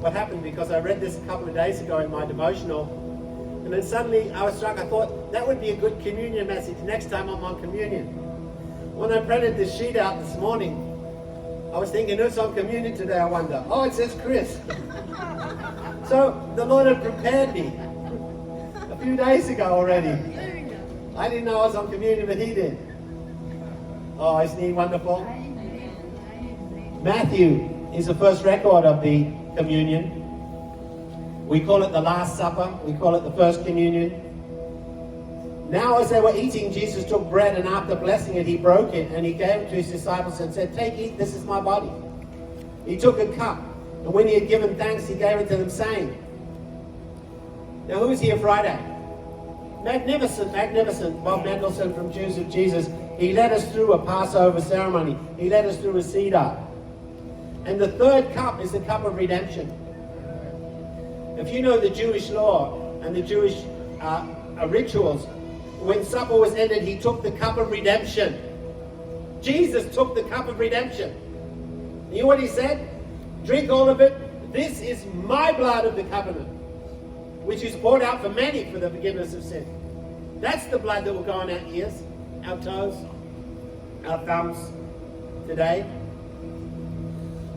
what happened, because I read this a couple of days ago in my devotional, and then suddenly I was struck. I thought that would be a good communion message next time I'm on communion. When I printed this sheet out this morning, I was thinking, who's on communion today, I wonder? Oh, it says Chris. So the Lord had prepared me a few days ago already. I didn't know I was on communion, but he did. Oh, isn't he wonderful? Matthew is the first record of the communion. We call it the Last Supper. We call it the First Communion. Now as they were eating, Jesus took bread, and after blessing it, he broke it, and he gave it to his disciples and said, "Take, eat, this is my body." He took a cup, and when he had given thanks, he gave it to them, saying, now who's here Friday? Magnificent Bob Mendelsohn from Jews of Jesus. He led us through a Passover ceremony. He led us through a Seder. And the third cup is the cup of redemption. If you know the Jewish law and the Jewish rituals, when supper was ended, he took the cup of redemption. Jesus took the cup of redemption. You know what he said? Drink all of it. This is my blood of the covenant, which is poured out for many for the forgiveness of sin. That's the blood that will go on our ears, our toes, our thumbs today.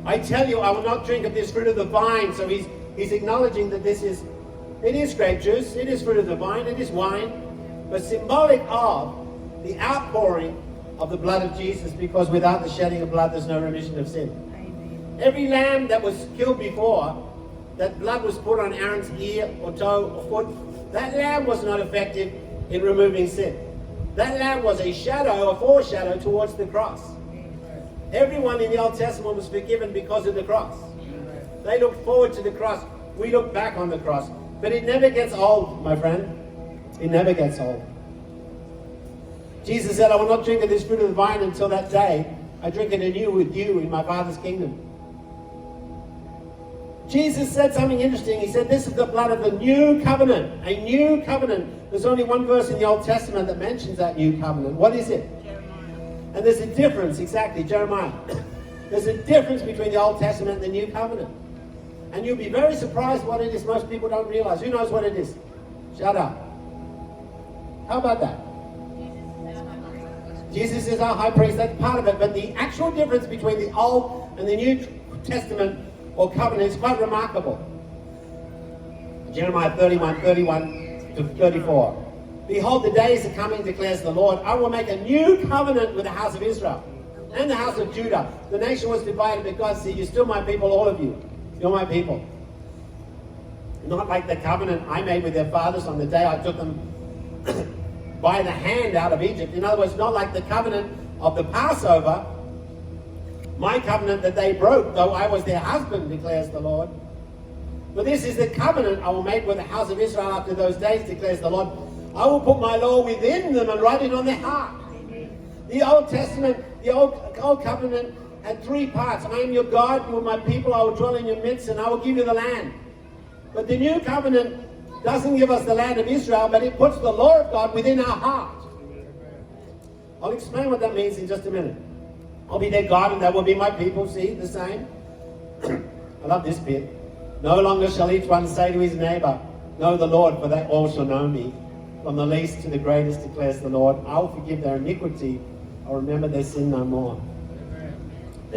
I tell you, I will not drink of this fruit of the vine. So he's acknowledging that it is grape juice, it is fruit of the vine, it is wine, but symbolic of the outpouring of the blood of Jesus, because without the shedding of blood, there's no remission of sin. Amen. Every lamb that was killed before, that blood was put on Aaron's ear or toe or foot, that lamb was not effective in removing sin. That lamb was a shadow, a foreshadow towards the cross. Everyone in the Old Testament was forgiven because of the cross. They looked forward to the cross. We look back on the cross. But it never gets old, my friend. It never gets old. Jesus said, I will not drink of this fruit of the vine until that day I drink it anew with you in my Father's kingdom. Jesus said something interesting. He said, this is the blood of the new covenant. A new covenant. There's only one verse in the Old Testament that mentions that new covenant. What is it? And there's a difference, exactly, Jeremiah. There's a difference between the Old Testament and the New Covenant. And you'll be very surprised what it is most people don't realize. Who knows what it is? Shut up. How about that? Jesus is our high priest, that's part of it. But the actual difference between the Old and the New Testament or covenant is quite remarkable. Jeremiah 31 to 34. Behold, the days are coming, declares the Lord. I will make a new covenant with the house of Israel and the house of Judah. The nation was divided, but God said, you're still my people, all of you. You're my people. Not like the covenant I made with their fathers on the day I took them by the hand out of Egypt. In other words, not like the covenant of the Passover, my covenant that they broke, though I was their husband, declares the Lord. But this is the covenant I will make with the house of Israel after those days, declares the Lord. I will put my law within them and write it on their heart. The Old Testament, the old covenant had three parts. I am your God, you are my people, I will dwell in your midst, and I will give you the land. But the new covenant doesn't give us the land of Israel, but it puts the law of God within our heart. I'll explain what that means in just a minute. I'll be their God and they will be my people. See, the same? I love this bit. No longer shall each one say to his neighbor, know the Lord, for they all shall know me. From the least to the greatest, declares the Lord. I will forgive their iniquity. I'll remember their sin no more.